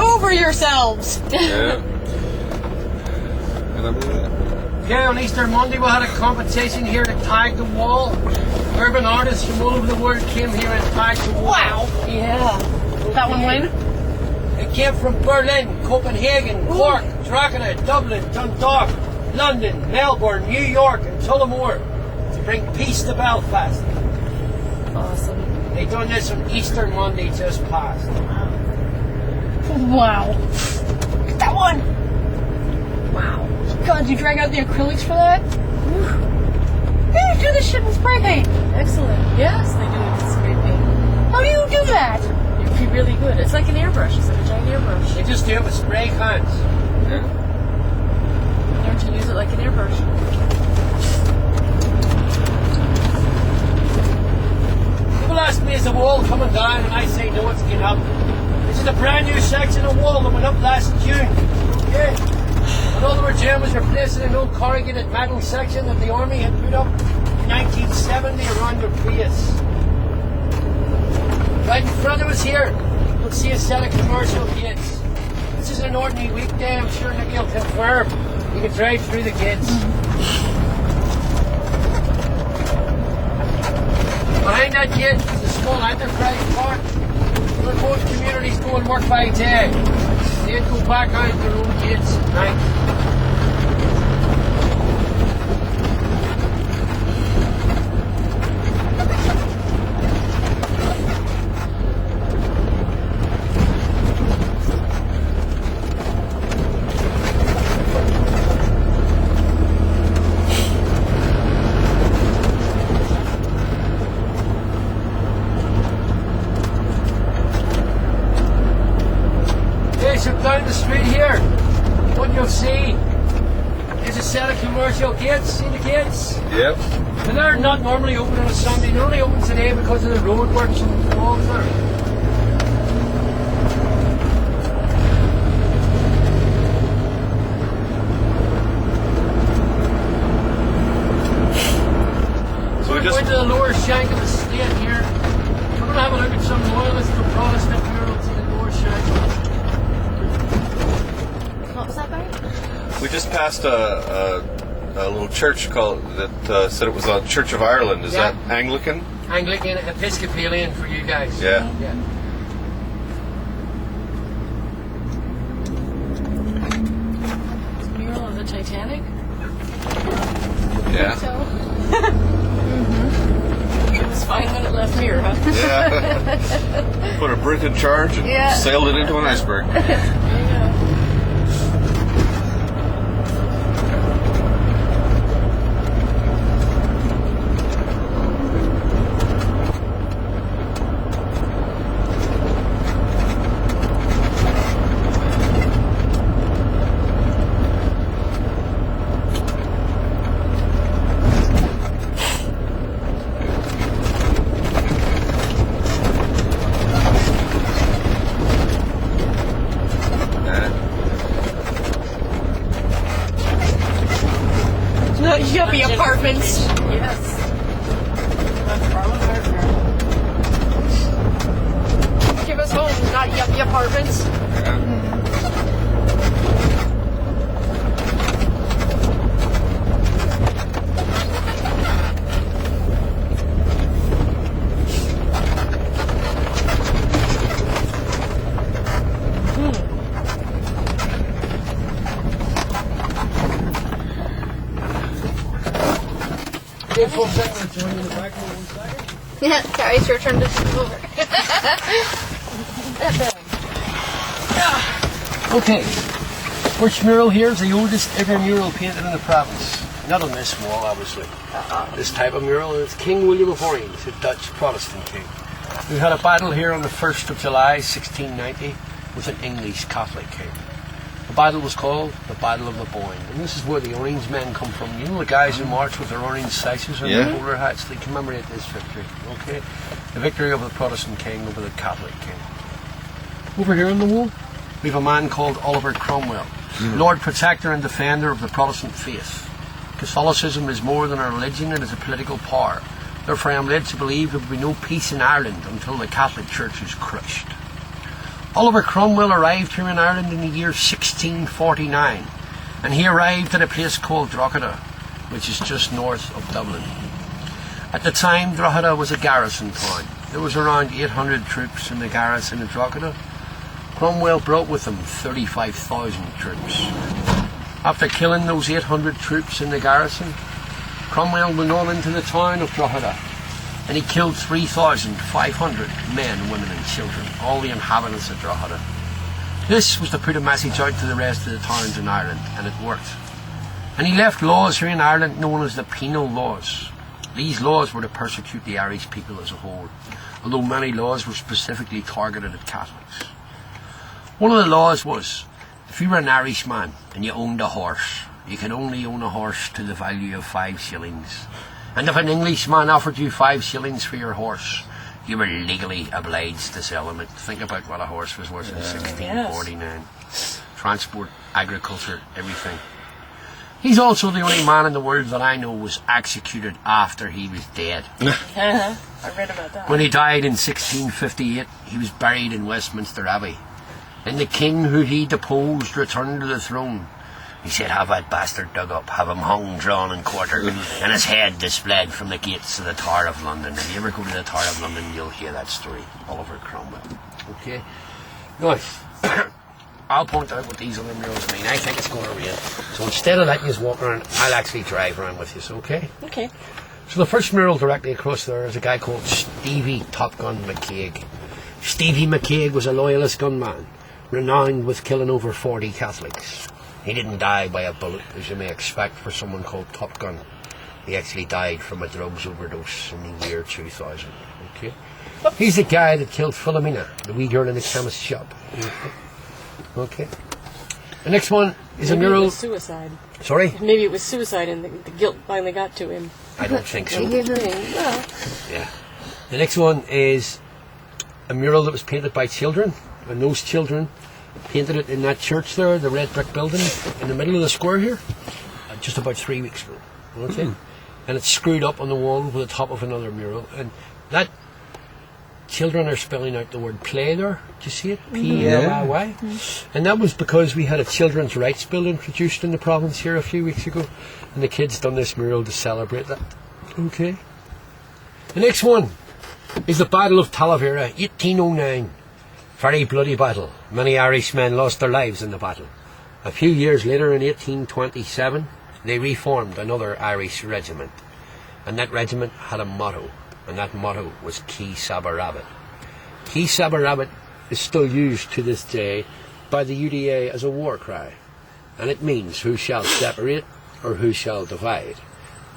over yourselves! Yeah. And I believe that. Yeah, on Easter Monday we had a competition here to tag the wall. Urban artists from all over the world came here and tagged the wall. Wow! Yeah. That one win? It came from Berlin, Copenhagen, Cork, Drogheda, Dublin, Dundalk, London, Melbourne, New York and Tullamore to bring peace to Belfast. Awesome. They done this on Easter Monday just past. Wow. That one! Wow. God, you drag out the acrylics for that? Yeah, do this shit in spray paint. Excellent. Yes, they do it with spray paint. How do you do that? You'd be really good. It's like an airbrush. It's like a giant airbrush. They just do it with spray cans. Yeah. Learn to use it like an airbrush. People ask me, is the wall coming down? And I say, no, it's getting up. This is a brand new section of wall that went up last June. Okay? And all they were doing was replacing an old corrugated metal section that the army had put up in 1970 around their base. Right in front of us here, you'll see a set of commercial gates. This is an ordinary weekday, I'm sure Nicky will confirm. You can drive through the gates. Behind that gate is a small enterprise park where most communities go and work by day. They'd go back out their own gates at night. So down the street here, what you'll see is a set of commercial gates. See the gates? Yep. And they're not normally open on a Sunday. They're only open today because of the road works and the walls there. So we We're just going to the lower shank of the state here. We're going to have a look at some loyalist or Protestant murals in the lower shank. What was that, Barry? we just passed a little church called that said it was on Church of Ireland. Is Yeah. that Anglican? Anglican, Episcopalian for you guys. Yeah. Yeah. Mural of the Titanic? Yeah. So. It was fine when it left here, huh? Yeah. Put a Brit in charge and Yeah. sailed it into an iceberg. Yeah. Yuppie apartments. Yes. Give us homes, not yuppie apartments. Okay, folks, I'm going to join you in the back for 1 second. Yeah, Carrie, it's your turn to come over. Okay, which mural here is the oldest ever mural painted in the province? Not on this wall, obviously. This type of mural, and it's King William of Orange, a Dutch Protestant king. We had a battle here on the 1st of July, 1690, with an English Catholic king. The battle was called the Battle of the Boyne, and this is where the Orange men come from. You know the guys who march with their orange sashes and Yeah. their bowler hats? They commemorate this victory, okay? The victory of the Protestant king over the Catholic king. Over here on the wall, we have a man called Oliver Cromwell, Lord Protector and Defender of the Protestant faith. Catholicism is more than a religion, it is a political power. Therefore I am led to believe there will be no peace in Ireland until the Catholic Church is crushed. Oliver Cromwell arrived here in Ireland in the year 1649, and he arrived at a place called Drogheda, which is just north of Dublin. At the time, Drogheda was a garrison town. There was around 800 troops in the garrison of Drogheda. Cromwell brought with him 35,000 troops. After killing those 800 troops in the garrison, Cromwell went on into the town of Drogheda, and he killed 3,500 men, women and children, all the inhabitants of Drogheda. This was to put a message out to the rest of the towns in Ireland, and it worked. And he left laws here in Ireland known as the penal laws. These laws were to persecute the Irish people as a whole, although many laws were specifically targeted at Catholics. One of the laws was, if you were an Irishman and you owned a horse, you could only own a horse to the value of 5 shillings. And if an Englishman offered you 5 shillings for your horse, you were legally obliged to sell him. Think about what a horse was worth in 1649. Transport, agriculture, everything. He's also the only man in the world that I know was executed after he was dead. I read about that. When he died in 1658, he was buried in Westminster Abbey. And the king who he deposed returned to the throne. He said, have that bastard dug up, have him hung, drawn and quartered, and his head displayed from the gates of the Tower of London. If you ever go to the Tower of London, you'll hear that story. Oliver Cromwell. Okay? Now, I'll point out what these other murals mean. I think it's going to rain. So instead of letting you walk around, I'll actually drive around with you, okay? Okay. So the first mural directly across there is a guy called Stevie Top Gun McCaig. Stevie McCaig was a loyalist gunman, renowned with killing over 40 Catholics. He didn't die by a bullet, as you may expect for someone called Top Gun. He actually died from a drugs overdose in the year 2000. Okay? He's the guy that killed Philomena, the wee girl in the chemist shop. Okay. The next one is Maybe a mural. It was suicide. Sorry? Maybe it was suicide and the guilt finally got to him. I don't think so. Well, Yeah. The next one is a mural that was painted by children, and those children painted it in that church there, the red brick building in the middle of the square here, just about 3 weeks ago. Okay? And it's screwed up on the wall over the top of another mural, and that children are spelling out the word play there. Do you see it? P-L-I-Y. And that was because we had a children's rights bill introduced in the province here a few weeks ago, and the kids done this mural to celebrate that. Okay. The next one is the Battle of Talavera, 1809. Very bloody battle. Many Irishmen lost their lives in the battle. A few years later, in 1827, they reformed another Irish regiment, and that regiment had a motto, and that motto was Ki Saba Rabbit. Ki Saba Rabbit is still used to this day by the UDA as a war cry, and it means who shall separate or who shall divide.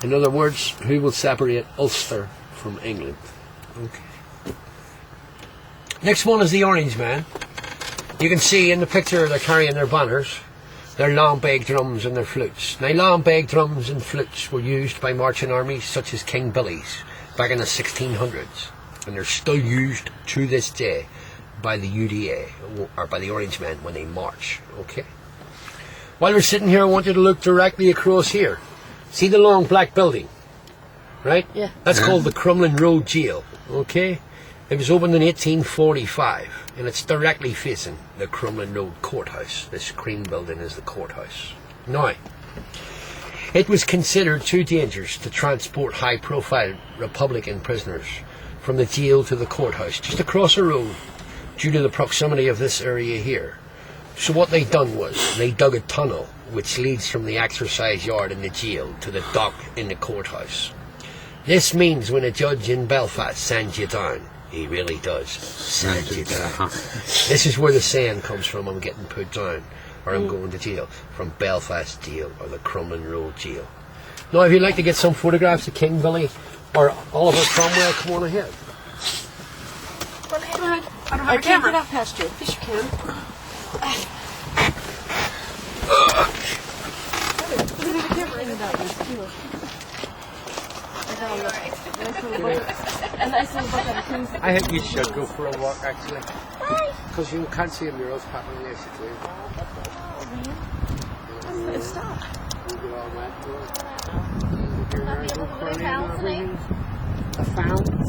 In other words, who will separate Ulster from England. Okay. Next one is the Orange Man. You can see in the picture they're carrying their banners, their long bag drums and their flutes. Now long bag drums and flutes were used by marching armies such as King Billy's back in the 1600s, and they're still used to this day by the UDA, or by the Orange Men when they march. Okay. While we're sitting here, I want you to look directly across here. See the long black building? Right? Yeah. That's called the Crumlin Road Jail. Okay? It was opened in 1845, and it's directly facing the Crumlin Road Courthouse. This green building is the courthouse. Now, it was considered too dangerous to transport high-profile Republican prisoners from the jail to the courthouse, just across the road, due to the proximity of this area here. So what they done was, they dug a tunnel which leads from the exercise yard in the jail to the dock in the courthouse. This means when a judge in Belfast sends you down, he really does send you down. This is where the saying comes from, I'm getting put down, or I'm going to jail, from Belfast Jail or the Crumlin Road Jail. Now, if you'd like to get some photographs of King Billy or Oliver Cromwell, come on ahead. Go ahead. I don't have I a can't camera. get out past you. Yes, you can. I think you should go for a walk, actually. Because you can't see a murals happening unless you do. Stop. A fountain.